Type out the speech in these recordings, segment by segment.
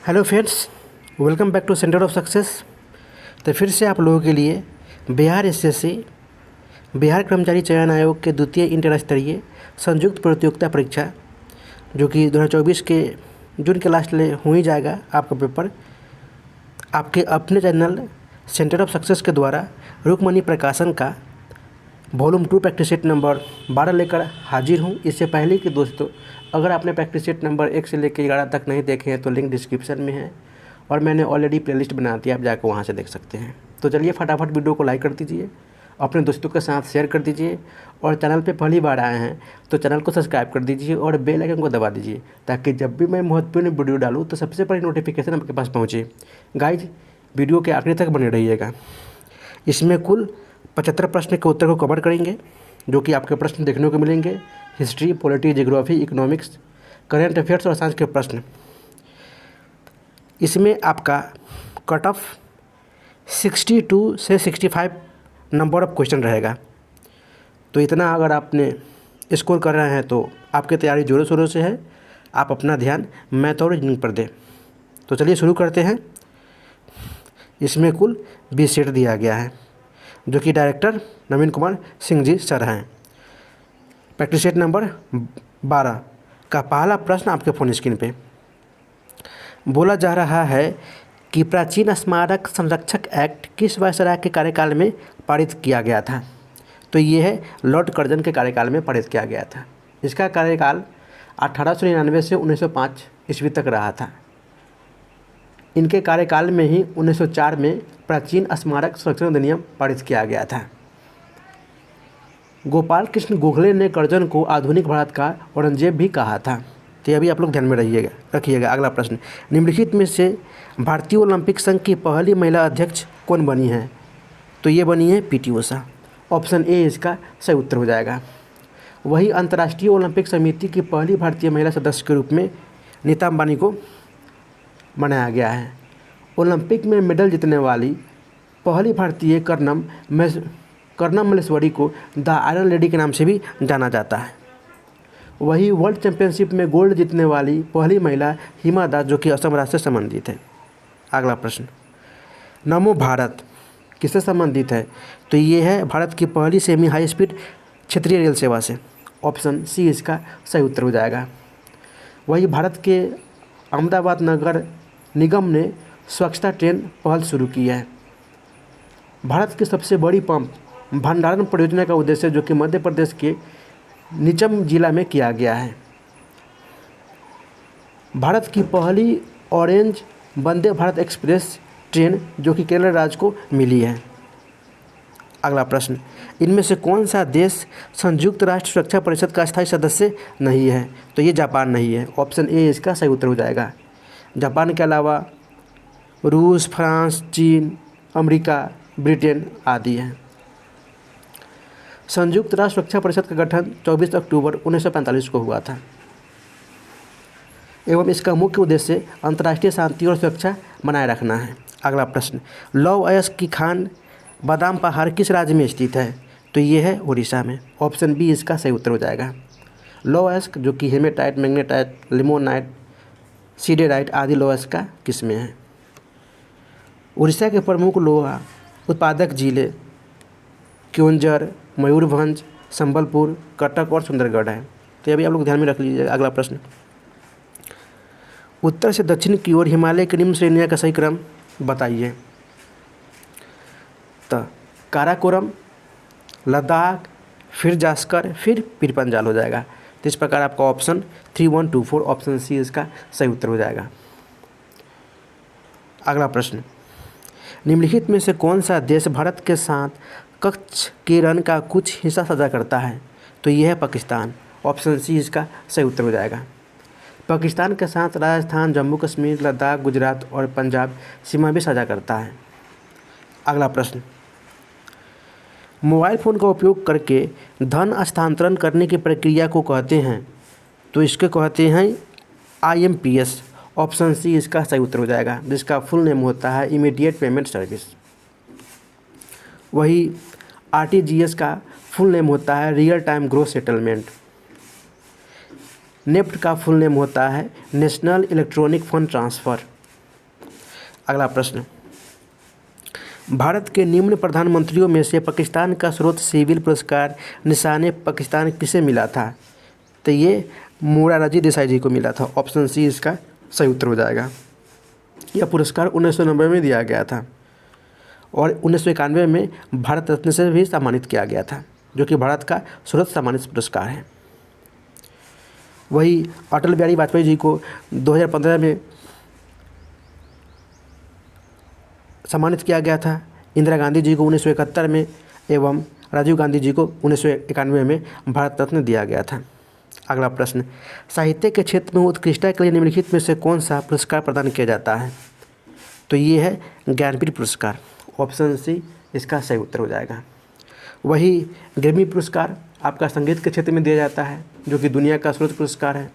Hello friends, welcome back to centre of success. तो फिर से आप लोगों के लिए बिहार एसएससी बिहार कर्मचारी चयन आयोग के द्वितीय इंटर स्तरीय संयुक्त प्रतियोगिता परीक्षा जो कि 2024 के जून के लास्ट में हो ही जाएगा आपका पेपर, आपके अपने चैनल सेंटर ऑफ सक्सेस के द्वारा रुक्मणी प्रकाशन का वॉल्यूम 2 प्रैक्टिस सेट नंबर 12 लेकर हाजिर हूँ। इससे पहले कि दोस्तों, अगर आपने प्रैक्टिस सेट नंबर 1 से लेकर 11 तक नहीं देखे हैं तो लिंक डिस्क्रिप्शन में है और मैंने ऑलरेडी प्लेलिस्ट बना दी, आप जाकर वहाँ से देख सकते हैं। तो चलिए फटाफट वीडियो को लाइक कर दीजिए, अपने दोस्तों के साथ शेयर कर दीजिए और चैनल पे पहली बार आए हैं तो चैनल को सब्सक्राइब कर दीजिए और बेल आइकन को दबा दीजिए ताकि जब भी मैं महत्वपूर्ण वीडियो डालूँ तो सबसे पहले नोटिफिकेशन आपके पास पहुँचे। गाइज, वीडियो के आखिरी तक बने रहिएगा। इसमें कुल 75 प्रश्न के उत्तर को कवर करेंगे, जो कि आपके प्रश्न देखने को मिलेंगे history, polity, geography, economics, current affairs और साइंस के प्रश्न। इसमें आपका कट ऑफ 62 से 65 नंबर ऑफ क्वेश्चन रहेगा। तो इतना अगर आपने स्कोर कर रहे हैं तो आपकी तैयारी जोरों शोरों से है। आप अपना ध्यान मैथ और रीजनिंग पर दें। तो चलिए शुरू करते हैं। इसमें कुल 20 सेट दिया गया है जो कि डायरेक्टर नवीन कुमार सिंह जी सर हैं। प्रैक्टिस सेट नंबर 12 का पहला प्रश्न आपके फ़ोन स्क्रीन पे बोला जा रहा है कि प्राचीन स्मारक संरक्षक एक्ट किस वायसराय के कार्यकाल में पारित किया गया था। तो ये है लॉर्ड कर्जन के कार्यकाल में पारित किया गया था। इसका कार्यकाल 1899 से 1905 ईस्वी तक रहा था। इनके कार्यकाल में ही 1904 में प्राचीन स्मारक संरक्षण अधिनियम पारित किया गया था। गोपाल कृष्ण गोखले ने कर्जन को आधुनिक भारत का औरंगजेब भी कहा था। तो यह भी आप लोग ध्यान में रखिएगा। अगला प्रश्न, निम्नलिखित में से भारतीय ओलंपिक संघ की पहली महिला अध्यक्ष कौन बनी है। तो ये बनी है पीटी उषा। ऑप्शन ए इसका सही उत्तर हो जाएगा। वही अंतर्राष्ट्रीय ओलंपिक समिति की पहली भारतीय महिला सदस्य के रूप में नीता अंबानी को बनाया गया है। ओलंपिक में मेडल जीतने वाली पहली भारतीय कर्नम मल्लेश्वरी को द आयरन लेडी के नाम से भी जाना जाता है। वही वर्ल्ड चैंपियनशिप में गोल्ड जीतने वाली पहली महिला हिमा दास, जो कि असम राज्य से संबंधित है। अगला प्रश्न, नमो भारत किससे संबंधित है। तो ये है भारत की पहली सेमी हाई स्पीड क्षेत्रीय रेल सेवा से। ऑप्शन सी इसका सही उत्तर हो जाएगा। वही भारत के अहमदाबाद नगर निगम ने स्वच्छता ट्रेन पहल शुरू की है। भारत की सबसे बड़ी पंप भंडारण परियोजना का उद्देश्य जो कि मध्य प्रदेश के नीचम जिला में किया गया है। भारत की पहली orange Vande Bharat express train जो कि केरल राज्य को मिली है। अगला प्रश्न, इनमें से कौन सा देश संयुक्त राष्ट्र सुरक्षा परिषद का स्थायी सदस्य नहीं है। तो ये जापान नहीं है। ऑप्शन ए इसका सही उत्तर हो जाएगा। जापान के अलावा रूस, फ्रांस, चीन, अमेरिका, ब्रिटेन आदि हैं। संयुक्त राष्ट्र सुरक्षा परिषद का गठन 24 अक्टूबर 1945 को हुआ था एवं इसका मुख्य उद्देश्य अंतर्राष्ट्रीय शांति और सुरक्षा बनाए रखना है। अगला प्रश्न, लौह अयस्क की खान बादाम पहाड़ किस राज्य में स्थित है। तो ये है उड़ीसा में। ऑप्शन बी इसका सही उत्तर हो जाएगा। लौह अयस्क जो कि हेमेटाइट, मैग्नेटाइट, लिमोनाइट, सीडेराइट आदि लौह अयस्क का किस्में हैं। उड़ीसा के प्रमुख लोहा उत्पादक जिले क्योंझर, मयूरभंज, संबलपुर, कटक और सुंदरगढ़ है। तो ये भी आप लोग ध्यान में रख लीजिए। अगला प्रश्न, उत्तर से दक्षिण की ओर हिमालय की निम्न श्रेणियों का सही क्रम बताइए। तो काराकोरम, लद्दाख, फिर जास्कर, फिर पीरपंजाल हो जाएगा। तो इस प्रकार आपका ऑप्शन 3124 ऑप्शन सी इसका सही उत्तर हो जाएगा। अगला प्रश्न, निम्नलिखित में से कौन सा देश भारत के साथ कच्छ के रण का कुछ हिस्सा साझा करता है। तो ये है पाकिस्तान। ऑप्शन सी इसका सही उत्तर हो जाएगा। पाकिस्तान के साथ राजस्थान, जम्मू कश्मीर, लद्दाख, गुजरात और पंजाब सीमा भी साझा करता है। अगला प्रश्न, मोबाइल फ़ोन का उपयोग करके धन हस्तांतरण करने की प्रक्रिया को कहते हैं। तो इसके कहते हैं IMPS। ऑप्शन सी इसका सही उत्तर हो जाएगा, जिसका फुल नेम होता है इमीडिएट पेमेंट सर्विस। वही RTGS का फुल नेम होता है real time gross settlement. NEFT का फुल नेम होता है नेशनल इलेक्ट्रॉनिक फंड ट्रांसफ़र। अगला प्रश्न, भारत के निम्न प्रधानमंत्रियों में से पाकिस्तान का सर्वोच्च सिविल पुरस्कार निशान पाकिस्तान किसे मिला था? तो ये मोरारजी देसाई जी को मिला था। ऑप्शन सी इसका सही उत्तर हो जाएगा। यह पुरस्कार 1990 में दिया गया था और 1991 में भारत रत्न से भी सम्मानित किया गया था, जो कि भारत का सर्वोच्च सम्मानित पुरस्कार है। वही अटल बिहारी वाजपेयी जी को 2015 में सम्मानित किया गया था, इंदिरा गांधी जी को 1971 में एवं राजीव गांधी जी को 1991 में भारत रत्न दिया गया था। अगला प्रश्न, साहित्य के क्षेत्र में उत्कृष्टता के लिए निम्नलिखित में से कौन सा पुरस्कार प्रदान किया जाता है? तो ये है ज्ञानपीठ पुरस्कार। ऑप्शन सी इसका सही उत्तर हो जाएगा। वही ग्रैमी पुरस्कार आपका संगीत के क्षेत्र में दिया जाता है, जो कि दुनिया का सर्वोच्च पुरस्कार है।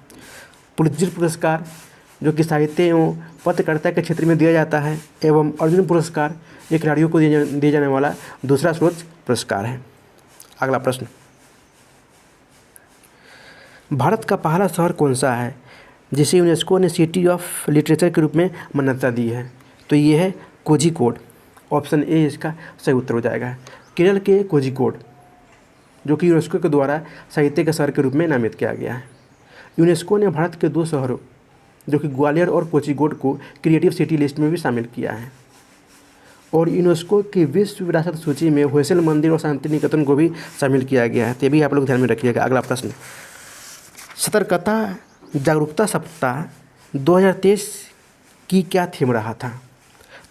पुलित्जर पुरस्कार जो कि साहित्य एवं पत्रकारिता के क्षेत्र में दिया जाता है, एवं अर्जुन पुरस्कार ये खिलाड़ियों को दिए जाने वाला दूसरा सर्वोच्च पुरस्कार है। अगला प्रश्न, भारत का पहला शहर कौन सा है जिसे यूनेस्को ने सिटी ऑफ लिटरेचर के रूप में मान्यता दी है? तो ये है कोझिकोड। ऑप्शन ए इसका सही उत्तर हो जाएगा। केरल के कोझिकोड, जो कि यूनेस्को के द्वारा साहित्य के शहर के रूप में नामित किया गया है। यूनेस्को ने भारत के 2 शहरों, जो कि ग्वालियर और कोझिकोड को क्रिएटिव सिटी लिस्ट में भी शामिल किया है। और यूनेस्को की विश्व विरासत सूची में होयसल मंदिर और शांति निकेतन को भी शामिल किया गया है। तो ये भी आप लोग ध्यान में रखिएगा। अगला प्रश्न, सतर्कता जागरूकता सप्ताह 2023 की क्या थीम रहा था?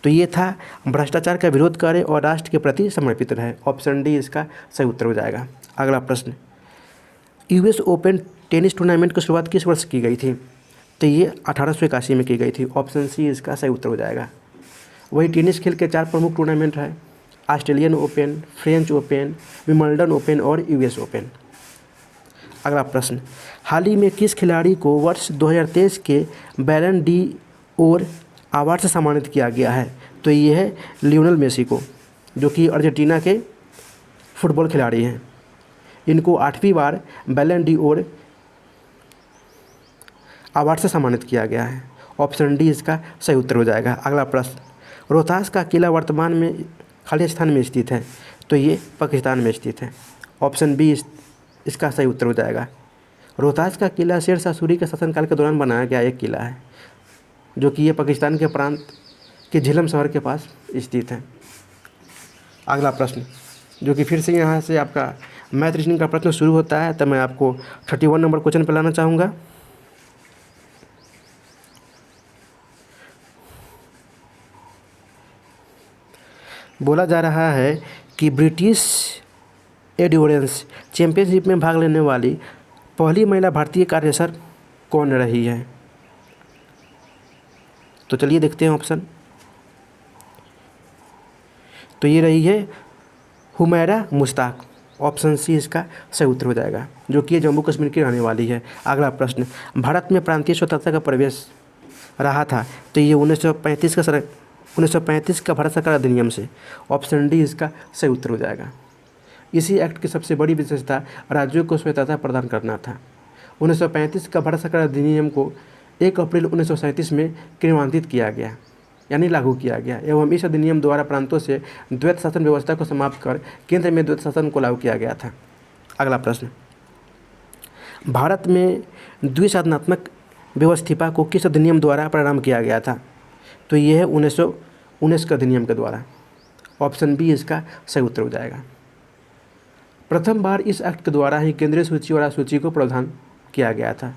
तो ये था भ्रष्टाचार का विरोध करें और राष्ट्र के प्रति समर्पित रहे। ऑप्शन डी इसका सही उत्तर हो जाएगा। अगला प्रश्न, यूएस ओपन टेनिस टूर्नामेंट की शुरुआत किस वर्ष की गई थी? तो ये 1881 में की गई थी। ऑप्शन सी इसका सही उत्तर हो जाएगा। वही टेनिस खेल के 4 प्रमुख टूर्नामेंट है, Australian open, French open, Wimbledon open और यूएस ओपन। अगला प्रश्न, हाल ही में किस खिलाड़ी को वर्ष 2023 के बैलन डी ओर अवार्ड से सम्मानित किया गया है? तो ये है लियोनेल मेसी को, जो कि अर्जेंटीना के फुटबॉल खिलाड़ी हैं। इनको 8वीं बार बैलन डी ओर अवार्ड से सम्मानित किया गया है। ऑप्शन डी इसका सही उत्तर हो जाएगा। अगला प्रश्न, रोहतास का किला वर्तमान में खाली स्थान में स्थित है? तो ये पाकिस्तान में स्थित है। ऑप्शन बी इसका सही उत्तर हो जाएगा। रोहतास का किला शेर शाह सूरी के शासनकाल के दौरान बनाया गया एक किला है, जो कि ये पाकिस्तान के प्रांत के झेलम शहर के पास स्थित है। अगला प्रश्न, जो कि फिर से यहाँ से आपका मैथ रीजनिंग का प्रश्न शुरू होता है, तो मैं आपको 31 नंबर क्वेश्चन पर लाना चाहूँगा। बोला जा रहा है कि ब्रिटिश एंड्योरेंस चैंपियनशिप में भाग लेने वाली पहली महिला भारतीय कार्यसर कौन रही है? तो चलिए देखते हैं ऑप्शन। तो ये रही है हुमैरा मुश्ताक। ऑप्शन सी इसका सही उत्तर हो जाएगा, जो कि जम्मू कश्मीर की रहने वाली है। अगला प्रश्न, भारत में प्रांतीय स्वतंत्रता का प्रवेश रहा था? तो ये 1935 का भारत सरकार अधिनियम से। ऑप्शन डी इसका सही उत्तर हो जाएगा। इसी एक्ट की सबसे बड़ी विशेषता राज्यों को स्वतंत्रता प्रदान करना था। 1935 का भारत सरकार अधिनियम को 1 अप्रैल 1937 में क्रियान्वित किया गया, यानी लागू किया गया, एवं इस अधिनियम द्वारा प्रांतों से द्वैत शासन व्यवस्था को समाप्त कर केंद्र में द्वैत शासन को लागू किया गया था। अगला प्रश्न, भारत में द्विशासनात्मक व्यवस्था को किस अधिनियम द्वारा प्रारंभ किया गया था? तो ये है 1919 के अधिनियम के द्वारा। ऑप्शन बी इसका सही उत्तर हो जाएगा। प्रथम बार इस एक्ट के द्वारा ही केंद्रीय सूची और सूची को प्रावधान किया गया था।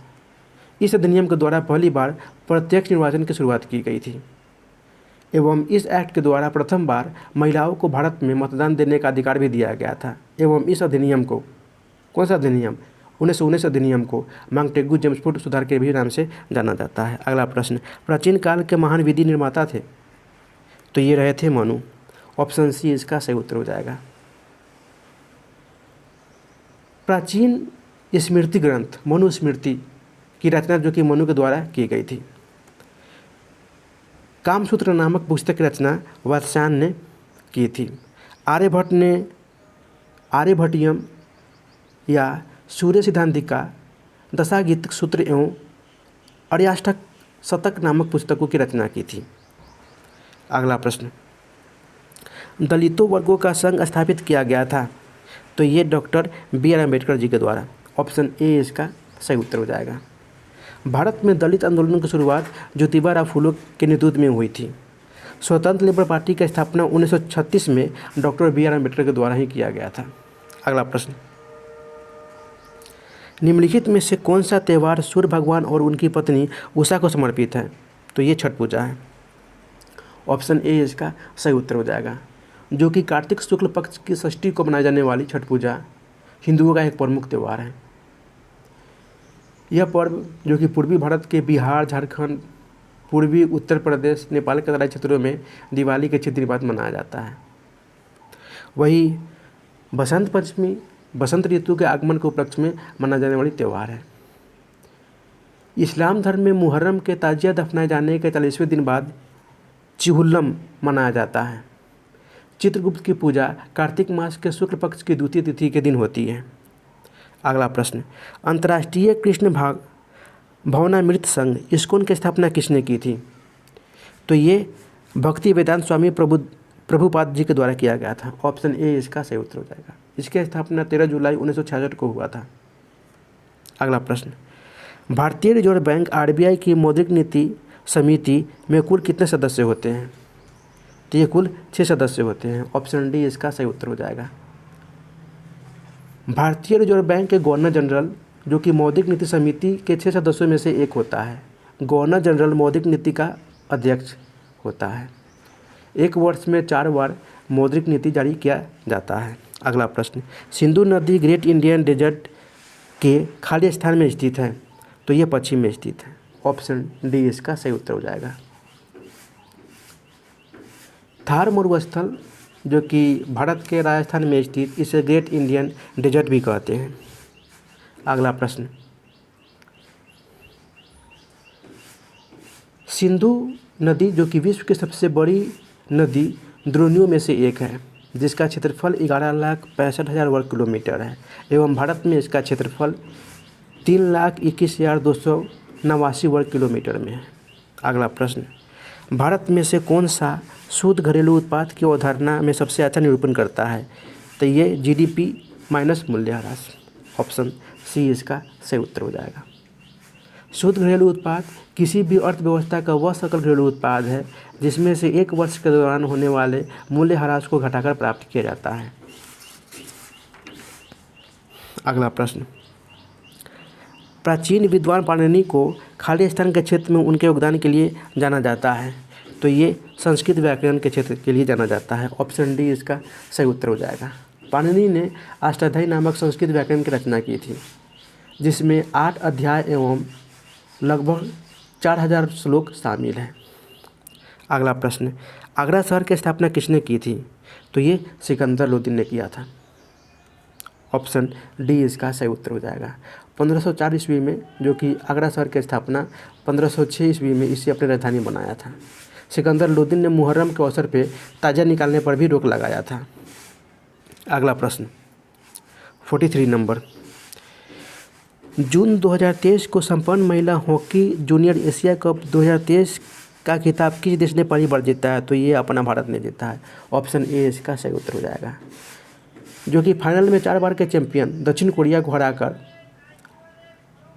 इस अधिनियम के द्वारा पहली बार प्रत्यक्ष निर्वाचन की शुरुआत की गई थी, एवं इस एक्ट के द्वारा प्रथम बार महिलाओं को भारत में मतदान देने का अधिकार भी दिया गया था। एवं इस अधिनियम को, कौन सा अधिनियम? 1919 अधिनियम को मांगटेगू जेम्सफोर्ड सुधार के भी नाम से जाना जाता है। अगला प्रश्न, प्राचीन काल के महान विधि निर्माता थे? तो ये रहे थे मनु। ऑप्शन सी इसका सही उत्तर हो जाएगा। प्राचीन स्मृति ग्रंथ मनुस्मृति की रचना जो कि मनु के द्वारा की गई थी। कामसूत्र नामक पुस्तक की रचना वात्स्यायन ने की थी। आर्यभट्ट ने आर्यभट्टियम या सूर्य सिद्धांतिका, दशागीतिक सूत्र एवं अर्याष्टक शतक नामक पुस्तकों की रचना की थी। अगला प्रश्न, दलितों वर्गों का संघ स्थापित किया गया था, तो ये doctor B are Ambedkar ji के द्वारा। ऑप्शन ए इसका सही उत्तर हो जाएगा। भारत में दलित आंदोलन की शुरुआत ज्योतिबा राव फूले के नेतृत्व में हुई थी। स्वतंत्र लेबर पार्टी की स्थापना 1936 में डॉक्टर बी आर अम्बेडकर के द्वारा ही किया गया था। अगला प्रश्न, निम्नलिखित में से कौन सा त्यौहार सूर्य भगवान और उनकी पत्नी उषा को समर्पित है, तो ये छठ पूजा है। ऑप्शन ए इसका सही उत्तर हो जाएगा। जो कि कार्तिक शुक्ल पक्ष की षष्ठी को मनाई जाने वाली छठ पूजा हिंदुओं का एक प्रमुख त्यौहार है। यह पर्व जो कि पूर्वी भारत के बिहार, झारखंड, पूर्वी उत्तर प्रदेश, नेपाल के तराई क्षेत्रों में दिवाली के क्षेत्रीय बाद मनाया जाता है। वही बसंत पंचमी बसंत ऋतु के आगमन के उपलक्ष्य में मनाई जाने वाली त्यौहार है। इस्लाम धर्म में मुहर्रम के ताजिया दफनाए जाने के 40वें दिन बाद चिहुल्लम मनाया जाता है। चित्रगुप्त की पूजा कार्तिक मास के शुक्ल पक्ष की द्वितीय तिथि के दिन होती है। अगला प्रश्न, अंतर्राष्ट्रीय कृष्ण भावनामृत संघ इस्कॉन की स्थापना किसने की थी, तो ये भक्ति वेदांत स्वामी प्रभुपाद जी के द्वारा किया गया था। ऑप्शन ए इसका सही उत्तर हो जाएगा। इसकी स्थापना 13 जुलाई 1966 को हुआ था। अगला प्रश्न, भारतीय रिजर्व बैंक आरबीआई की मौद्रिक नीति समिति में कुल कितने सदस्य होते हैं, तो ये कुल 6 सदस्य होते हैं। ऑप्शन डी इसका सही उत्तर हो जाएगा। भारतीय रिजर्व बैंक के गवर्नर जनरल जो कि मौद्रिक नीति समिति के 6 सदस्यों में से एक होता है। गवर्नर जनरल मौद्रिक नीति का अध्यक्ष होता है। एक वर्ष में 4 बार मौद्रिक नीति जारी किया जाता है। अगला प्रश्न, सिंधु नदी ग्रेट इंडियन डेजर्ट के खाली स्थान में स्थित है, तो ये पश्चिम में स्थित है। ऑप्शन डी इसका सही उत्तर हो जाएगा। थार मरुस्थल जो कि भारत के राजस्थान में स्थित, इसे ग्रेट इंडियन डेजर्ट भी कहते हैं। अगला प्रश्न, सिंधु नदी जो कि विश्व की सबसे बड़ी नदी द्रोणियों में से एक है, जिसका क्षेत्रफल 11,65,000 वर्ग किलोमीटर है एवं भारत में इसका क्षेत्रफल 3,21,289 वर्ग किलोमीटर में है। अगला प्रश्न, भारत में से कौन सा शुद्ध घरेलू उत्पाद की अवधारणा में सबसे अच्छा निरूपण करता है, तो ये जीडीपी माइनस मूल्यह्रास। ऑप्शन सी इसका सही उत्तर हो जाएगा। शुद्ध घरेलू उत्पाद किसी भी अर्थव्यवस्था का वह सकल घरेलू उत्पाद है जिसमें से एक वर्ष के दौरान होने वाले मूल्यह्रास को घटाकर प्राप्त किया जाता है। अगला प्रश्न, प्राचीन विद्वान पाणिनि को खाली स्थान के क्षेत्र में उनके योगदान के लिए जाना जाता है, तो ये संस्कृत व्याकरण के क्षेत्र के लिए जाना जाता है। ऑप्शन डी इसका सही उत्तर हो जाएगा। पाणिनि ने अष्टाध्यायी नामक संस्कृत व्याकरण की रचना की थी, जिसमें 8 अध्याय एवं लगभग 4000 श्लोक शामिल हैं। अगला प्रश्न, आगरा शहर की स्थापना किसने की थी, तो ये सिकंदर लोदी ने किया था। ऑप्शन डी इसका सही उत्तर हो जाएगा। 1504 ईस्वी में जो कि आगरा शहर की स्थापना 1506 ईस्वी में इसे अपनी राजधानी बनाया था। सिकंदर लोदी ने मुहर्रम के अवसर पर ताजिया निकालने पर भी रोक लगाया था। अगला प्रश्न 43 नंबर, जून 2023 को संपन्न महिला हॉकी जूनियर एशिया कप 2023 का खिताब किस देश ने पहली बार जीता है, तो ये अपना भारत ने जीता है। ऑप्शन ए इसका सही उत्तर हो जाएगा। जो कि फाइनल में 4 बार के चैंपियन दक्षिण कोरिया को हराकर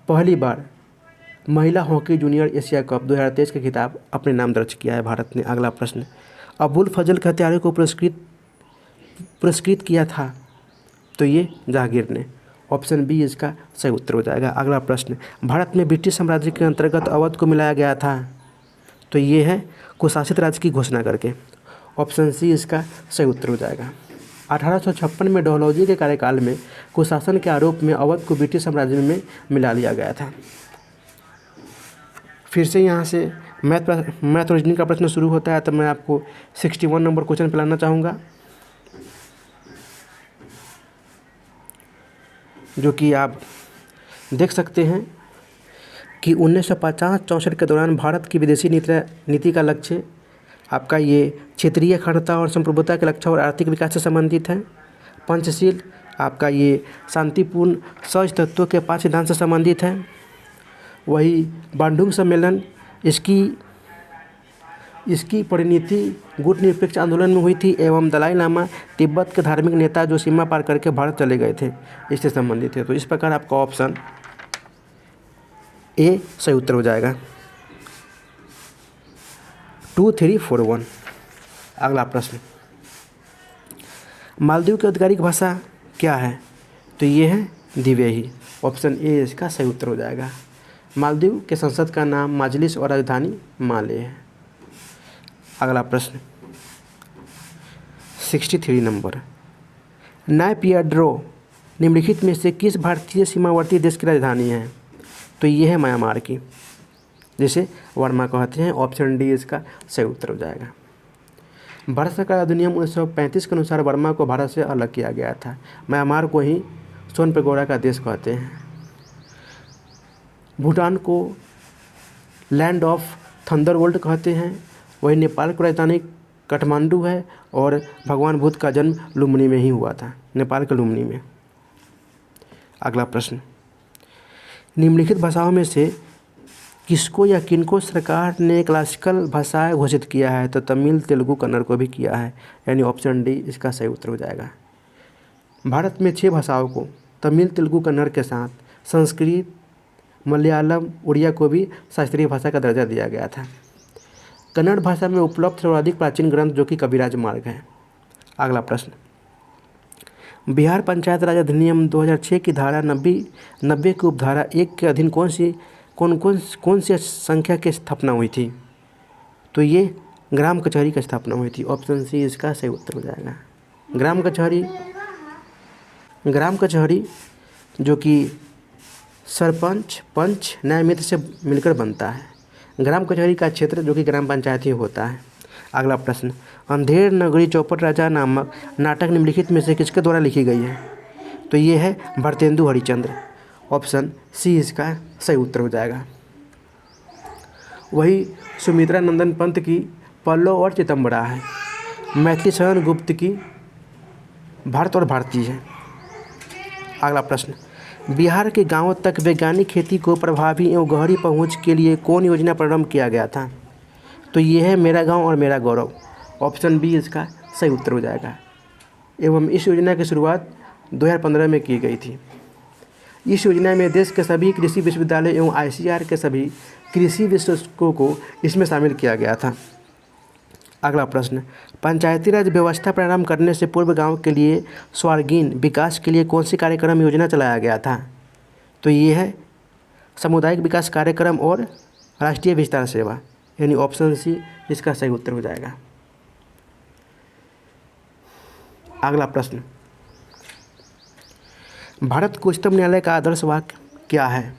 पहली बार महिला हॉकी जूनियर एशिया कप 2023 का खिताब अपने नाम दर्ज किया है भारत ने। अगला प्रश्न, अबुल फजल के हत्यारे को पुरस्कृत किया था, तो ये जहांगीर ने। ऑप्शन बी इसका सही उत्तर हो जाएगा। अगला प्रश्न, भारत में ब्रिटिश साम्राज्य के अंतर्गत अवध को मिलाया गया था, तो ये है कुशासित राज्य की घोषणा करके। ऑप्शन सी इसका सही उत्तर हो जाएगा। 1856 में डलहौजी के कार्यकाल में कुशासन के आरोप में अवध को ब्रिटिश साम्राज्य में मिला लिया गया था। फिर से यहाँ से मैथ रीजनिंग का प्रश्न शुरू होता है, तो मैं आपको 61 नंबर क्वेश्चन पे लाना चाहूँगा, जो कि आप देख सकते हैं कि 1950-64 के दौरान भारत की विदेशी नीति का लक्ष्य आपका ये क्षेत्रीय अखंडता और संप्रभुता के लक्ष्य और आर्थिक विकास से संबंधित है। पंचशील आपका ये शांतिपूर्ण सहज तत्वों के 5 सिद्धांत से संबंधित है। वही बांडुंग सम्मेलन इसकी इसकी परिणति गुटनिरपेक्ष आंदोलन में हुई थी एवं दलाई लामा तिब्बत के धार्मिक नेता जो सीमा पार करके भारत चले गए थे इससे संबंधित है। तो इस प्रकार आपका ऑप्शन ए सही उत्तर हो जाएगा। 2341। अगला प्रश्न, मालदीव की आधिकारिक भाषा क्या है? तो ये है दिवेही। ऑप्शन ए इसका सही उत्तर हो जाएगा। मालदीव के संसद का नाम मजलिस और राजधानी माले है। अगला प्रश्न 63 नंबर, नायपियाड्रो निम्नलिखित में से किस भारतीय सीमावर्ती देश की राजधानी है? तो ये है म्यांमार की, जिसे वर्मा कहते हैं। ऑप्शन डी इसका सही उत्तर हो जाएगा। भारत सरकार अधिनियम 1935 के अनुसार वर्मा को भारत से अलग किया गया था। म्यांमार को ही सोन पेगोड़ा का देश कहते हैं। भूटान को लैंड ऑफ थंडरबोल्ट कहते हैं। वही नेपाल की राजधानी काठमांडू है और भगवान बुद्ध का जन्म लुम्बिनी में ही हुआ था, नेपाल के लुम्बिनी में। अगला प्रश्न, निम्नलिखित भाषाओं में से किसको या किनको सरकार ने क्लासिकल भाषाएं घोषित किया है? तो तमिल, तेलुगु, कन्नड़ को भी किया है, यानी ऑप्शन डी इसका सही उत्तर हो जाएगा। भारत में 6 भाषाओं को तमिल, तेलुगु, कन्नड़ के साथ संस्कृत, मलयालम, उड़िया को भी शास्त्रीय भाषा का दर्जा दिया गया था। कन्नड़ भाषा में उपलब्ध सर्वाधिक प्राचीन ग्रंथ जो कि कविराज मार्ग है। अगला प्रश्न, बिहार पंचायत राज अधिनियम 2006 की धारा 90 की उपधारा 1 के अधीन कौन सी संख्या की स्थापना हुई थी? तो ये ग्राम कचहरी की स्थापना हुई थी। ऑप्शन सी इसका सही उत्तर हो जाएगा। ग्राम कचहरी जो कि सरपंच, पंच, न्यायमित्र से मिलकर बनता है। ग्राम कचहरी का क्षेत्र जो कि ग्राम पंचायत ही होता है। अगला प्रश्न, अंधेर नगरी चौपट राजा नामक नाटक निम्नलिखित में से किसके द्वारा लिखी गई है? तो ये है भारतेंदु हरिश्चंद्र। ऑप्शन सी इसका सही उत्तर हो जाएगा। वही सुमित्रा नंदन पंत की पल्लव और चितंबरा है। मैथिली शरण गुप्त की भारत और भारती है। अगला प्रश्न, बिहार के गांवों तक वैज्ञानिक खेती को प्रभावी एवं गहरी पहुंच के लिए कौन योजना प्रारंभ किया गया था? तो ये है मेरा गांव और मेरा गौरव। ऑप्शन बी इसका सही उत्तर हो जाएगा। एवं इस योजना की शुरुआत 2015 में की गई थी। इस योजना में देश के सभी कृषि विश्वविद्यालय एवं ICAR के सभी कृषि विशेषज्ञों को इसमें शामिल किया गया था। अगला प्रश्न, पंचायती राज व्यवस्था प्रारंभ करने से पूर्व गांव के लिए स्वर्गीन विकास के लिए कौन सी कार्यक्रम योजना चलाया गया था? तो ये है सामुदायिक विकास कार्यक्रम और राष्ट्रीय विस्तार सेवा, यानी ऑप्शन सी इसका सही उत्तर हो जाएगा। अगला प्रश्न, भारत के उच्चतम न्यायालय का आदर्श वाक्य क्या है?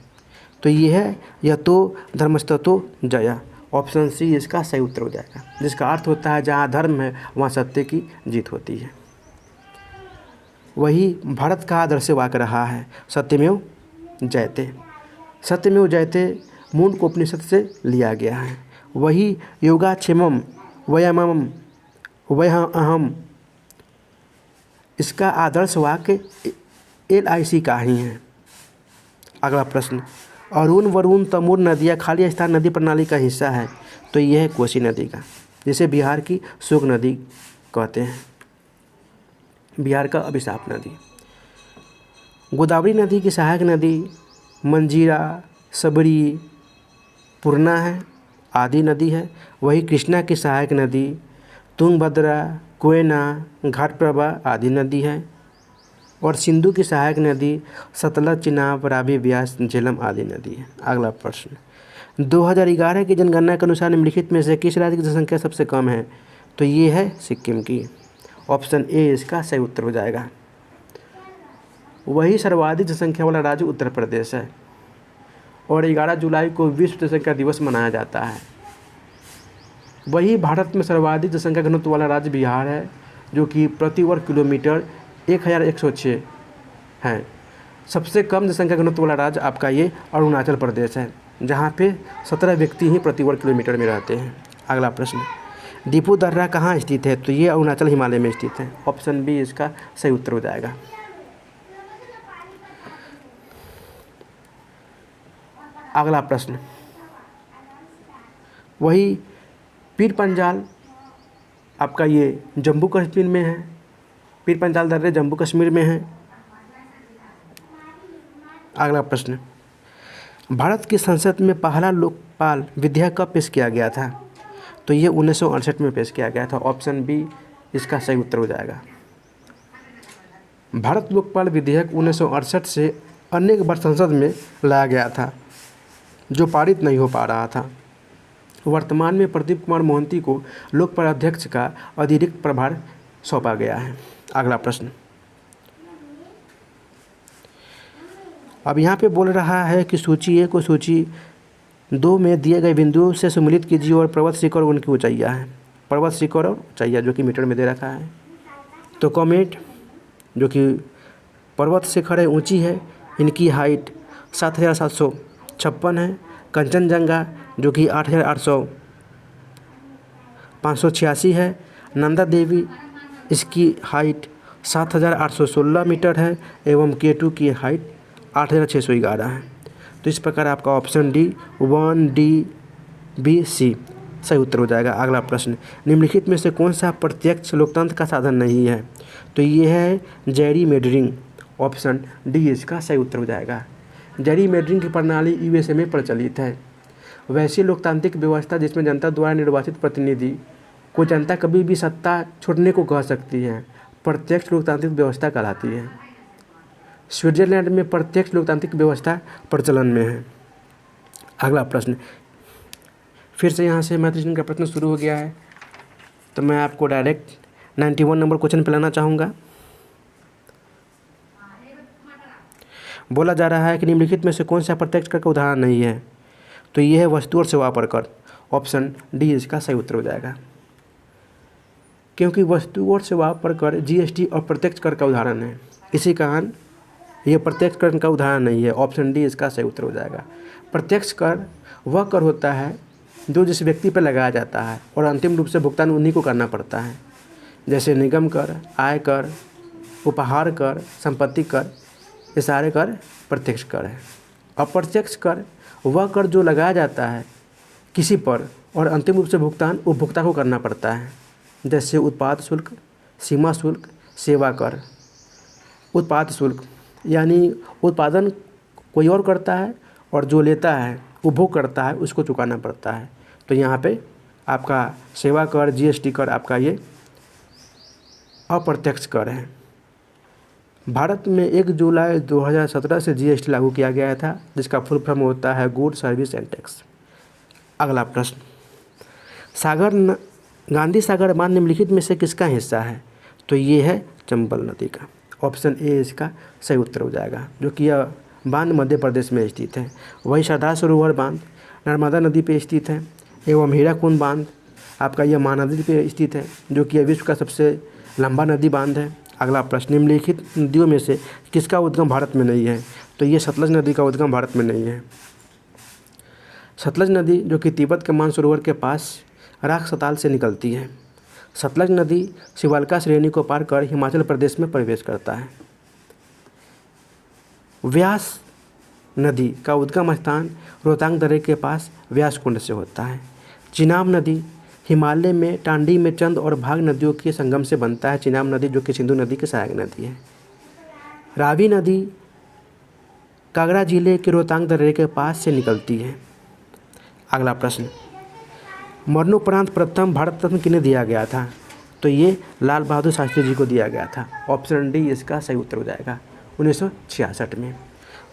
तो ये है यतो धर्मस्ततो जया। ऑप्शन सी इसका सही उत्तर हो जाएगा, जिसका अर्थ होता है जहाँ धर्म है वहाँ सत्य की जीत होती है। वही भारत का आदर्श वाक्य रहा है सत्यमेव जयते। सत्यमेव जयते मुंडक उपनिषद से लिया गया है। वही योगाक्षेमम वयमम वयहम, इसका आदर्श वाक्य LIC का ही है। अगला प्रश्न, अरुण, वरुण, तमोर नदियाँ खाली स्थान नदी प्रणाली का हिस्सा है। तो यह है कोसी नदी का, जिसे बिहार की शोक नदी कहते हैं, बिहार का अभिशाप नदी। गोदावरी नदी की सहायक नदी मंजीरा, सबरी, पूर्णा है, आदि नदी है। वही कृष्णा की सहायक नदी तुंगभद्रा, कोयना, घाटप्रभा आदि नदी है। और सिंधु की सहायक नदी सतलज, चिनाब, रावी, ब्यास, झेलम आदि नदी है। अगला प्रश्न, 2011 की जनगणना के अनुसार निम्नलिखित में से किस राज्य की जनसंख्या सबसे कम है? तो ये है सिक्किम की। ऑप्शन ए इसका सही उत्तर हो जाएगा। वही सर्वाधिक जनसंख्या वाला राज्य उत्तर प्रदेश है और 11 जुलाई को विश्व जनसंख्या दिवस मनाया जाता है। वही भारत में सर्वाधिक जनसंख्या घनत्व वाला राज्य बिहार है, जो कि प्रति वर्ग किलोमीटर 1106 है। सबसे कम जनसंख्या घनत्व वाला राज्य आपका ये अरुणाचल प्रदेश है, जहाँ पे 17 व्यक्ति ही प्रति वर्ग किलोमीटर में रहते हैं। अगला प्रश्न, दीपू दर्रा कहाँ स्थित है? तो ये अरुणाचल हिमालय में स्थित है। ऑप्शन बी इसका सही उत्तर हो जाएगा। अगला प्रश्न, वही पीर पंजाल आपका ये जम्मू कश्मीर में है। पीर पंजाल दर्रे जम्मू कश्मीर में है। अगला प्रश्न, भारत की संसद में पहला लोकपाल विधेयक कब पेश किया गया था? तो ये 1968 में पेश किया गया था। ऑप्शन बी इसका सही उत्तर हो जाएगा। भारत लोकपाल विधेयक 1968 से अनेक बार संसद में लाया गया था, जो पारित नहीं हो पा रहा था। वर्तमान में प्रदीप कुमार मोहंती को लोकपाल अध्यक्ष का अतिरिक्त प्रभार सौंपा गया है। अगला प्रश्न, अब यहाँ पे बोल रहा है कि सूची 1 को सूची 2 में दिए गए बिंदुओं से सम्मिलित कीजिए और पर्वत शिखर और उनकी ऊंचाइयाँ हैं। पर्वत शिखर और ऊंचाइयाँ जो कि मीटर में दे रखा है। तो कॉमेट जो कि पर्वत शिखर है, ऊंची है, इनकी हाइट 7,756 है। कंचनजंगा जो कि 8,586 है। नंदा देवी इसकी हाइट 7,816 मीटर है एवं K2 की हाइट 8,611 है। तो इस प्रकार आपका option D 1, D, B, C सही उत्तर हो जाएगा। अगला प्रश्न, निम्नलिखित में से कौन सा प्रत्यक्ष लोकतंत्र का साधन नहीं है? तो ये है जेरीमेंडरिंग। ऑप्शन डी इसका सही उत्तर हो जाएगा। जेरीमेंडरिंग की प्रणाली USA में प्रचलित है। वैसी लोकतांत्रिक व्यवस्था जिसमें जनता द्वारा निर्वाचित प्रतिनिधि को जनता कभी भी सत्ता छोड़ने को कह सकती है, प्रत्यक्ष लोकतांत्रिक व्यवस्था कहलाती है। स्विट्जरलैंड में प्रत्यक्ष लोकतांत्रिक व्यवस्था प्रचलन में है। अगला प्रश्न, फिर से यहाँ से मैथ का प्रश्न शुरू हो गया है, तो मैं आपको डायरेक्ट 91 नंबर क्वेश्चन पे लाना चाहूँगा। बोला जा रहा है कि निम्नलिखित में से कौन सा प्रत्यक्ष कर का उदाहरण नहीं है? तो ये है वस्तु और सेवा पर कर। ऑप्शन डी इसका सही उत्तर हो जाएगा, क्योंकि वस्तु और सेवा पर कर GST और प्रत्यक्ष कर का उदाहरण है। इसी कारण यह प्रत्यक्ष कर का उदाहरण नहीं है। ऑप्शन डी इसका सही उत्तर हो जाएगा। प्रत्यक्ष कर वह कर होता है जो जिस व्यक्ति पर लगाया जाता है और अंतिम रूप से भुगतान उन्हीं को करना पड़ता है, जैसे निगम कर, आय कर, उपहार कर, संपत्ति कर, ये सारे कर प्रत्यक्ष कर है। अप्रत्यक्ष कर वह कर जो लगाया जाता है किसी पर और अंतिम रूप से भुगतान उपभोक्ता को करना पड़ता है, जैसे उत्पाद शुल्क, सीमा शुल्क, सेवा कर। उत्पाद शुल्क यानी उत्पादन कोई और करता है और जो लेता है, उपभोग करता है, उसको चुकाना पड़ता है। तो यहाँ पे आपका सेवा कर, GST कर आपका ये अप्रत्यक्ष कर है। भारत में 1 जुलाई 2017 से GST लागू किया गया था, जिसका फुल फॉर्म होता है गुड सर्विस एंड टैक्स। अगला प्रश्न, गांधी सागर बांध निम्नलिखित में से किसका हिस्सा है? तो ये है चंबल नदी का। ऑप्शन ए इसका सही उत्तर हो जाएगा, जो कि यह बांध मध्य प्रदेश में स्थित है। वही सरदार सरोवर बांध नर्मदा नदी पे स्थित है एवं हीराकुंड बांध आपका यह महानदी पे स्थित है, जो कि विश्व का सबसे लंबा नदी बांध है। अगला प्रश्न, निम्नलिखित नदियों में से किसका उद्गम भारत में नहीं है? तो ये सतलज नदी का उद्गम भारत में नहीं है। सतलज नदी जो कि तिब्बत के मानसरोवर के पास राख सताल से निकलती है। सतलज नदी शिवालिका श्रेणी को पार कर हिमाचल प्रदेश में प्रवेश करता है। व्यास नदी का उद्गम स्थान रोहतांग दर्रे के पास व्यास कुंड से होता है। चिनाब नदी हिमालय में टांडी में चंद और भाग नदियों के संगम से बनता है। चिनाब नदी जो कि सिंधु नदी की सहायक नदी है। रावी नदी कांगड़ा जिले के रोहतांग दर्रे के पास से निकलती है। अगला प्रश्न, मरणोपरांत प्रथम भारत रत्न किन्हें दिया गया था? तो ये लाल बहादुर शास्त्री जी को दिया गया था। ऑप्शन डी इसका सही उत्तर हो जाएगा, 1966 में।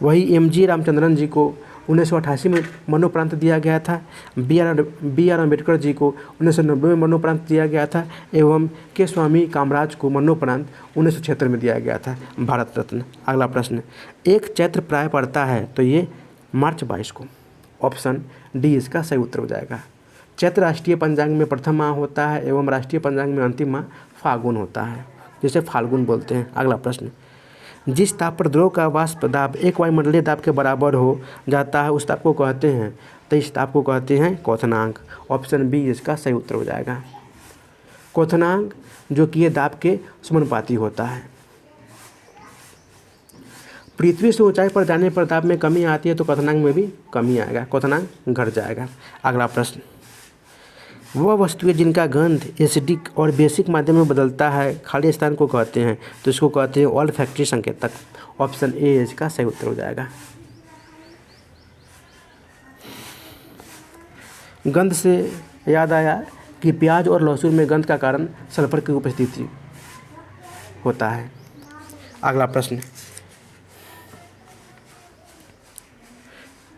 वही MG रामचंद्रन जी को 1988 में मरणोपरांत दिया गया था। B.R. अम्बेडकर जी को 1990 में मरणोपरांत दिया गया था एवं के स्वामी कामराज को मरणोपरांत 1976 में दिया गया था भारत रत्न। अगला प्रश्न, एक चैत्र प्राय पड़ता है? तो ये मार्च 22 को। ऑप्शन डी इसका सही उत्तर हो जाएगा। चैत्र राष्ट्रीय पंचांग में प्रथम माह होता है एवं राष्ट्रीय पंचांग में अंतिम माह फाल्गुन होता है, जिसे फाल्गुन बोलते हैं। अगला प्रश्न, जिस ताप पर द्रव का वाष्प दाब एक वायुमंडलीय दाब के बराबर हो जाता है उस ताप को कहते हैं? तो इस ताप को कहते हैं क्वथनांक। ऑप्शन बी इसका सही उत्तर हो जाएगा। क्वथनांक जो कि ये दाब के समानुपाती होता है। पृथ्वी से ऊंचाई पर जाने पर दाब में कमी आती है तो क्वथनांक में भी कमी आएगा, क्वथनांक घट जाएगा। अगला प्रश्न, वह वस्तुएं जिनका गंध एसिडिक और बेसिक माध्यम में बदलता है खाली स्थान को कहते हैं, तो इसको कहते हैं ऑल्फैक्टरी संकेतक। ऑप्शन ए इसका सही उत्तर हो जाएगा। गंध से याद आया कि प्याज और लहसुन में गंध का कारण सल्फर की उपस्थिति होता है। अगला प्रश्न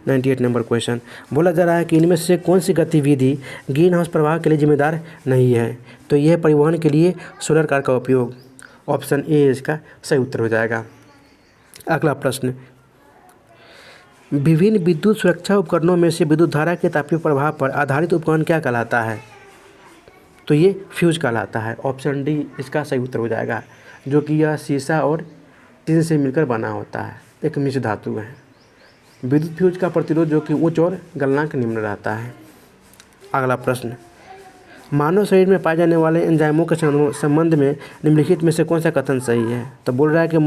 98 नंबर क्वेश्चन, बोला जा रहा है कि इनमें से कौन सी गतिविधि ग्रीन हाउस प्रभाव के लिए जिम्मेदार नहीं है, तो यह परिवहन के लिए सोलर कार का उपयोग। ऑप्शन ए इसका सही उत्तर हो जाएगा। अगला प्रश्न, विभिन्न विद्युत सुरक्षा उपकरणों में से विद्युत धारा के तापीय प्रभाव पर आधारित उपकरण क्या कहलाता है, तो ये फ्यूज कहलाता है। ऑप्शन डी इसका सही उत्तर हो जाएगा, जो कि यह शीशा और टिन से मिलकर बना होता है, एक मिश्र धातु है। विद्युत फ्यूज का प्रतिरोध जो कि उच्च और गलनांक निम्न रहता है। अगला प्रश्न, मानव शरीर में पाए जाने वाले एंजाइमों के संबंध में निम्नलिखित में से कौन सा कथन सही है, तो बोल रहा है कि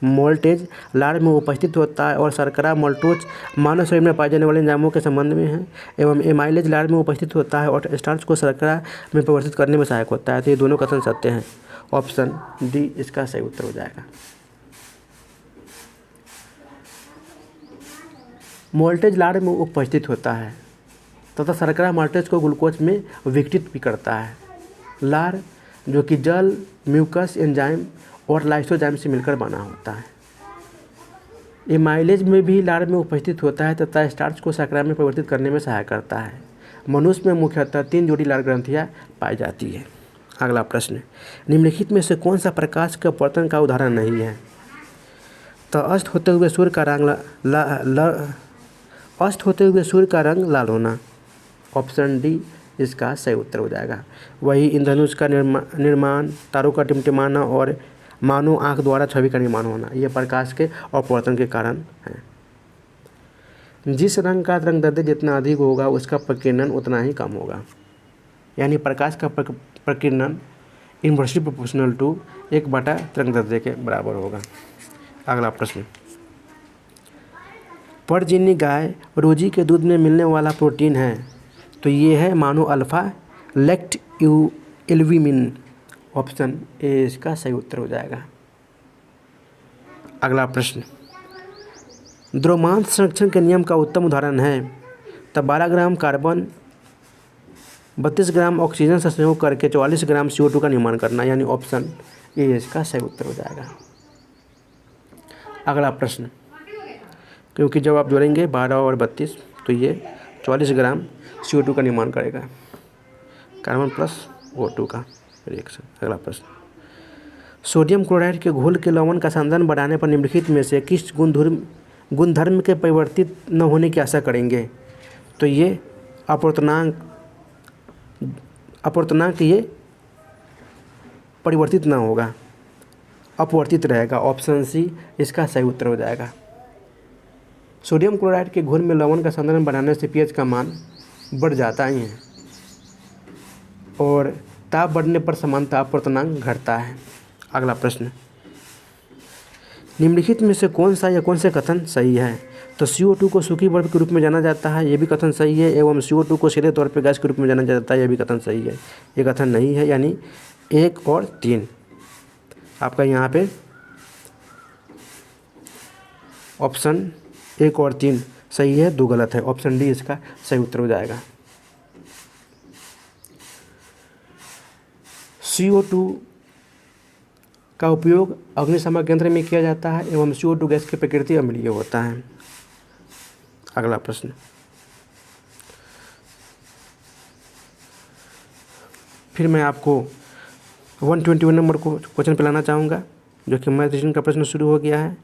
मोल्टेज लार में उपस्थित होता है और शर्करा मोल्टोज मानव शरीर में पाए जाने वाले एंजाइमों के संबंध में है, एवं एमाइलेज लार में उपस्थित होता है और स्टार्च को शर्करा में परिवर्तित करने में सहायक होता है। तो ये दोनों कथन सत्य हैं। ऑप्शन डी इसका सही उत्तर हो जाएगा। मोल्टेज लार में उपस्थित होता है तथा शर्करा मोल्टेज को ग्लूकोज में विघटित भी करता है। लार जो कि जल, म्यूकस, एंजाइम और लाइसोजाइम से मिलकर बना होता है। एमाइलेज में भी लार में उपस्थित होता है तथा स्टार्च को शर्करा में परिवर्तित करने में सहायक करता है। मनुष्य में मुख्यतः 3 जोड़ी लार ग्रंथियाँ पाई जाती है। अगला प्रश्न, निम्नलिखित में से कौन सा प्रकाश के अपवर्तन का उदाहरण नहीं है, तो अस्त होते हुए सूर्य का रंग लाल होना। ऑप्शन डी इसका सही उत्तर हो जाएगा। वही इंद्रधनुष का निर्माण, तारों का टिमटिमाना और मानव आँख द्वारा छवि का निर्माण होना, यह प्रकाश के अपवर्तन के कारण है। जिस रंग का तरंगदैर्ध्य जितना अधिक होगा उसका प्रकीर्णन उतना ही कम होगा, यानी प्रकाश का प्रकीर्णन इन्वर्सली प्रोपोर्शनल टू 1/, तरंगदैर्ध्य के बराबर होगा। अगला प्रश्न, परजीवी गाय रोजी के दूध में मिलने वाला प्रोटीन है, तो ये है मानो अल्फा लेक्ट एल्ब्यूमिन। ऑप्शन ए इसका सही उत्तर हो जाएगा। अगला प्रश्न, द्रव्यमान संरक्षण के नियम का उत्तम उदाहरण है, तब 12 ग्राम कार्बन 32 ग्राम ऑक्सीजन से संयोग करके 44 ग्राम CO2 का निर्माण करना, यानी ऑप्शन ए इसका सही उत्तर हो जाएगा। अगला प्रश्न, क्योंकि जब आप जोड़ेंगे 12 और 32 तो ये 44 ग्राम CO2 का निर्माण करेगा, कार्बन प्लस O2 का रिएक्शन। अगला प्रश्न, सोडियम क्लोराइड के घोल के लवण का सांद्रण बढ़ाने पर निम्नलिखित में से किस गुणधर्म के परिवर्तित न होने की आशा करेंगे, तो ये अपवर्तनांक ये परिवर्तित ना होगा, अपवर्तित रहेगा। ऑप्शन सी इसका सही उत्तर हो जाएगा। सोडियम क्लोराइड के घोल में लवण का सांद्रण बढ़ाने से pH का मान बढ़ जाता ही है और ताप बढ़ने पर समानता अपवर्तनांक घटता है। अगला प्रश्न, निम्नलिखित में से कौन सा या कौन से कथन सही है, तो CO2 को सूखी बर्फ के रूप में जाना जाता है, ये भी कथन सही है, एवं CO2 को सीधे तौर पर गैस के रूप में जाना जाता है, यह भी कथन सही है। ये कथन नहीं है, यानी 1 और 3 आपका यहाँ पे ऑप्शन 1 और 3 सही है, 2 गलत है। ऑप्शन डी इसका सही उत्तर हो जाएगा। CO2 का उपयोग अग्निशामक यंत्र में किया जाता है एवं CO2 गैस की प्रकृति अम्लीय होता है। अगला प्रश्न, फिर मैं आपको 121 नंबर को क्वेश्चन पिलाना चाहूँगा, जो कि मैथ रीजनिंग का प्रश्न शुरू हो गया है।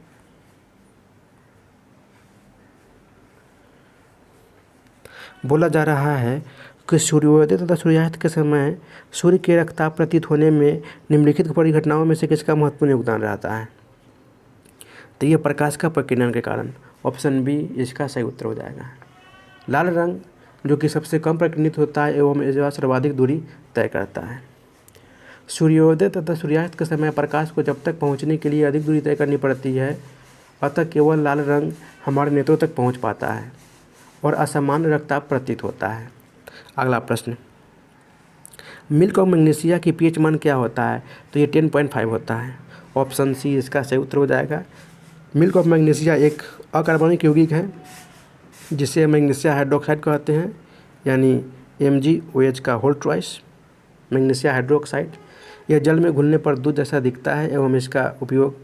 बोला जा रहा है कि सूर्योदय तथा सूर्यास्त के समय सूर्य के रक्तताप प्रतीत होने में निम्नलिखित परिघटनाओं में से किसका महत्वपूर्ण योगदान रहता है, तो ये प्रकाश का प्रकीर्णन के कारण। ऑप्शन बी इसका सही उत्तर हो जाएगा। लाल रंग जो कि सबसे कम प्रकीर्णित होता है एवं इसका सर्वाधिक दूरी तय करता है। सूर्योदय तथा सूर्यास्त के समय प्रकाश को जब तक पहुँचने के लिए अधिक दूरी तय करनी पड़ती है, अतः केवल लाल रंग हमारे नेत्रों तक पहुँच पाता है और असमान रक्तताप प्रतीत होता है। अगला प्रश्न, मिल्क और मैग्नीशिया की पीएच मान क्या होता है? तो ये 10.5 होता है। ऑप्शन सी इसका सही उत्तर हो जाएगा। मिल्क और मैग्नीशिया एक अकार्बनिक यौगिक है जिसे मैग्नीशिया हाइड्रोक्साइड कहते हैं, यानी MgOH का होल ट्वाइस, मैग्नीशिया हाइड्रोक्साइड। यह जल में घुलने पर दूध जैसा दिखता है एवं इसका उपयोग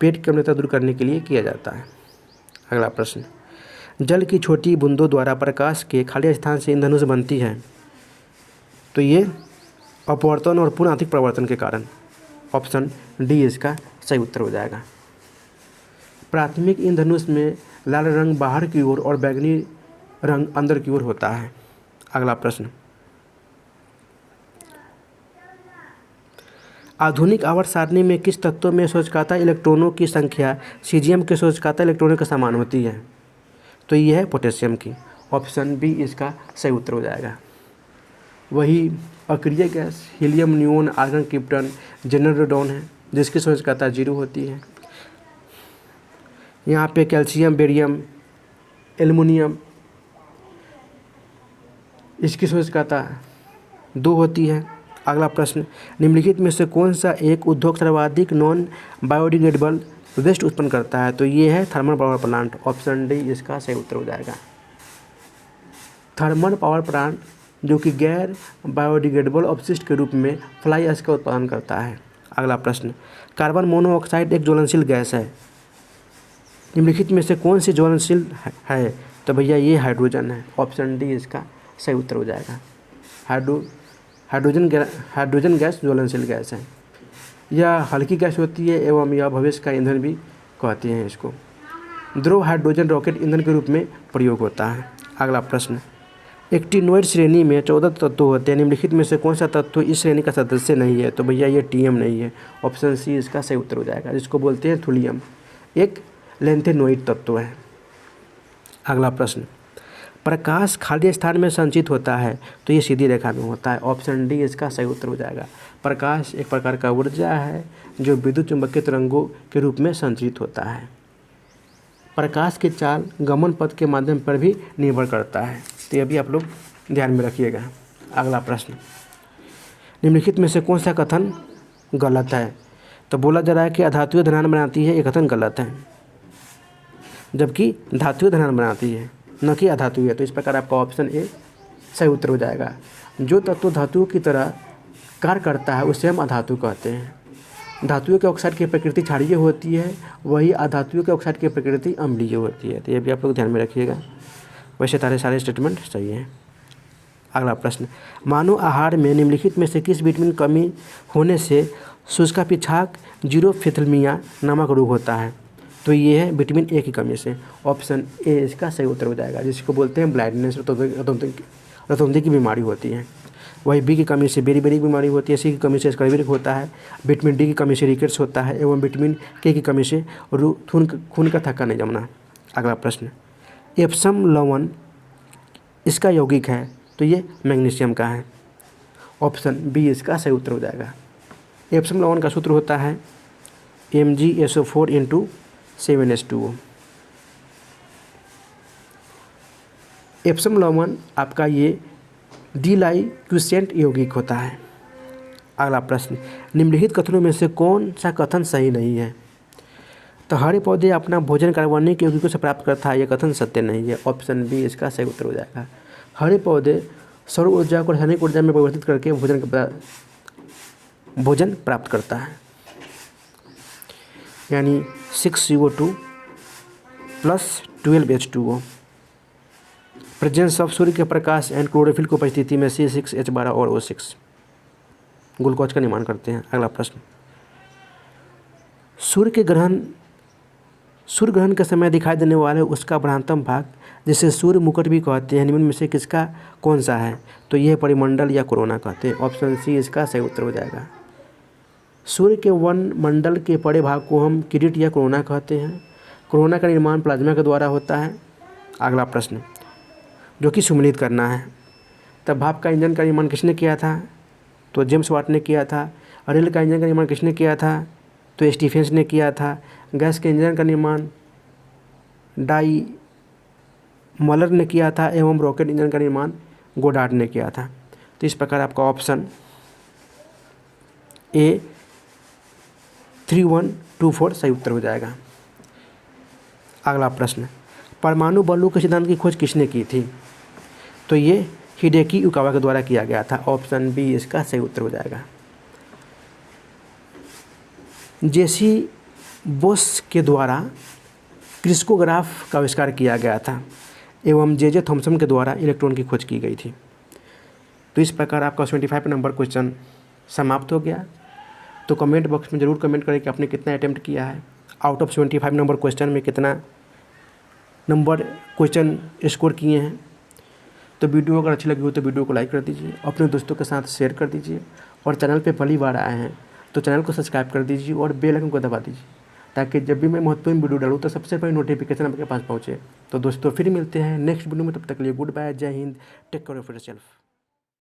पेट की अम्लता दूर करने के लिए किया जाता है। अगला प्रश्न, जल की छोटी बूंदों द्वारा प्रकाश के खाली स्थान से इंद्रधनुष बनती है। तो ये अपवर्तन और पुनः अधिक प्रवर्तन के कारण। ऑप्शन डी इसका सही उत्तर हो जाएगा। प्राथमिक इंद्रधनुष में लाल रंग बाहर की ओर और बैंगनी रंग अंदर की ओर होता है। अगला प्रश्न, आधुनिक आवर्त सारणी में किस तत्व में सूचकांक इलेक्ट्रॉनों की संख्या सीजियम के सूचकांक इलेक्ट्रॉनों के समान होती है? तो ये है पोटेशियम की। ऑप्शन बी इसका सही उत्तर हो जाएगा। वही अक्रिय gas helium, neon, argon, krypton, जनरल रेडॉन है जिसकी सूचकांक 0 होती है। यहाँ पे कैल्शियम, बेरियम, एल्युमिनियम, इसकी सूचकांक 2 होती है। अगला प्रश्न, निम्नलिखित में से कौन सा एक उद्योग सर्वाधिक नॉन बायोडिग्रेडेबल वेस्ट उत्पन्न करता है? तो ये है thermal power plant. Option D इसका सही उत्तर हो जाएगा। थर्मल पावर प्लांट जो कि गैर बायोडिग्रेडेबल अपशिष्ट के रूप में फ्लाई ऐश का उत्पादन करता है। अगला प्रश्न, कार्बन मोनोऑक्साइड एक ज्वलनशील गैस है, निम्नलिखित में से कौन सी ज्वलनशील है? तो भैया ये हाइड्रोजन है। ऑप्शन डी इसका सही उत्तर हो जाएगा। हाइड्रोजन गैस ज्वलनशील गैस है। यह हल्की गैस होती है एवं यह भविष्य का ईंधन भी कहते हैं इसको। ध्रुव हाइड्रोजन रॉकेट ईंधन के रूप में प्रयोग होता है। अगला प्रश्न, एक्टिनोइड श्रेणी में 14 तत्व होते हैं, निम्नलिखित में से कौन सा तत्व इस श्रेणी का सदस्य नहीं है? तो भैया ये टीएम नहीं है। ऑप्शन सी इसका सही उत्तर हो जाएगा, जिसको बोलते हैं थुलियम, एक लेंथेनोइड तत्व है। अगला प्रश्न, प्रकाश खाली स्थान में संचित होता है, तो ये सीधी रेखा में होता है। ऑप्शन डी इसका सही उत्तर हो जाएगा। प्रकाश एक प्रकार का ऊर्जा है जो विद्युत चुंबकीय तरंगों के रूप में संचित होता है। प्रकाश की चाल गमन पथ के माध्यम पर भी निर्भर करता है, तो ये भी आप लोग ध्यान में रखिएगा। अगला प्रश्न, निम्नलिखित में से कौन सा कथन गलत है? तो बोला जा रहा है कि अधातुएं धनायन बनाती है, ये कथन गलत है, जबकि धातुएं धनायन बनाती है, न कि अधातुएं। तो इस प्रकार आपका ऑप्शन ए सही उत्तर हो जाएगा। जो तत्व धातुओं की तरह कार्य करता है उसे हम अधातु कहते हैं। धातुओं के ऑक्साइड की प्रकृति क्षारीय होती है, वही अधातुओं के ऑक्साइड की प्रकृति अम्लीय होती है। तो ये भी आप लोग ध्यान में रखिएगा। वैसे सारे स्टेटमेंट सही हैं। अगला प्रश्न, मानव आहार में निम्नलिखित में से किस विटामिन कमी होने से शुष्कापिच्छाग जीरोफिथेल्मिया नामक रोग होता है? तो ये है विटामिन ए की कमी से। ऑप्शन ए इसका सही उत्तर हो जाएगा, जिसको बोलते हैं ब्लाइंडनेस, रतौंधी की बीमारी होती है। वही बी की कमी से बेरी की बीमारी होती है, सी की कमी से स्कर्वी होता है, विटामिन डी की कमी से रिकेट्स होता है एवं विटामिन के की कमी से खून का थक्का नहीं जमना। अगला प्रश्न, एप्सम लवण इसका यौगिक है, तो ये मैग्नीशियम का है। ऑप्शन बी इसका सही उत्तर हो जाएगा। एप्सम लवण का सूत्र होता है MgSO4 × 7H2O। एप्सम लवण आपका ये डिलाइक्विसेंट यौगिक होता है। अगला प्रश्न, निम्नलिखित कथनों में से कौन सा कथन सही नहीं है? तो हरे पौधे अपना भोजन कार्बनिक यौगिकों से प्राप्त करता है, यह कथन सत्य नहीं है। ऑप्शन बी इसका सही उत्तर हो जाएगा। हरे पौधे सौर ऊर्जा को रासायनिक ऊर्जा में परिवर्तित करके भोजन प्राप्त करता है, यानी 6CO2 + 12H2O। प्रेजेंस ऑफ सूर्य के प्रकाश एंड क्लोरोफिल की उपस्थिति में C6H12 और O6 ग्लूकोज का निर्माण करते हैं। अगला प्रश्न, सूर्य ग्रहण के समय दिखाई देने वाले उसका बढ़ातम भाग जिसे सूर्य मुकुट भी कहते हैं, निम्न में से किसका कौन सा है? तो यह परिमंडल या कोरोना कहते हैं। ऑप्शन सी इसका सही उत्तर हो जाएगा। सूर्य के वन मंडल के बड़े भाग को हम किरीट या कोरोना कहते हैं। कोरोना का निर्माण प्लाज्मा के द्वारा होता है। अगला प्रश्न, जो कि सुमेलित करना है। तब भाप का इंजन का निर्माण किसने किया था? तो जेम्स वाट ने किया था। रेल का इंजन का निर्माण किसने किया था? तो स्टीफेंस ने किया था। गैस के इंजन का निर्माण डाई मलर ने किया था एवं रॉकेट इंजन का निर्माण गोडार्ड ने किया था। तो इस प्रकार आपका ऑप्शन ए 3124 सही उत्तर हो जाएगा। अगला प्रश्न, परमाणु बलों के सिद्धांत की खोज किसने की थी? तो ये हिडेकी युकावा के द्वारा किया गया था। ऑप्शन बी इसका सही उत्तर हो जाएगा। जेसी बोस के द्वारा क्रिस्कोग्राफ का आविष्कार किया गया था एवं जे थॉमसन के द्वारा इलेक्ट्रॉन की खोज की गई थी। तो इस प्रकार आपका 75 नंबर क्वेश्चन समाप्त हो गया। तो कमेंट बॉक्स में ज़रूर कमेंट करें कि आपने कितना अटेम्प्ट किया है, आउट ऑफ 75 नंबर क्वेश्चन में कितना नंबर क्वेश्चन स्कोर किए हैं। तो वीडियो अगर अच्छी लगी हो तो वीडियो को लाइक कर दीजिए, अपने दोस्तों के साथ शेयर कर दीजिए और चैनल पे पहली बार आए हैं तो चैनल को सब्सक्राइब कर दीजिए और बेल आइकन को दबा दीजिए ताकि जब भी मैं महत्वपूर्ण वीडियो डालूँ तो सबसे पहले नोटिफिकेशन आपके पास पहुँचे। तो दोस्तों फिर मिलते हैं नेक्स्ट वीडियो में, तब तक के लिए good bye, Jai Hind, take care of yourself.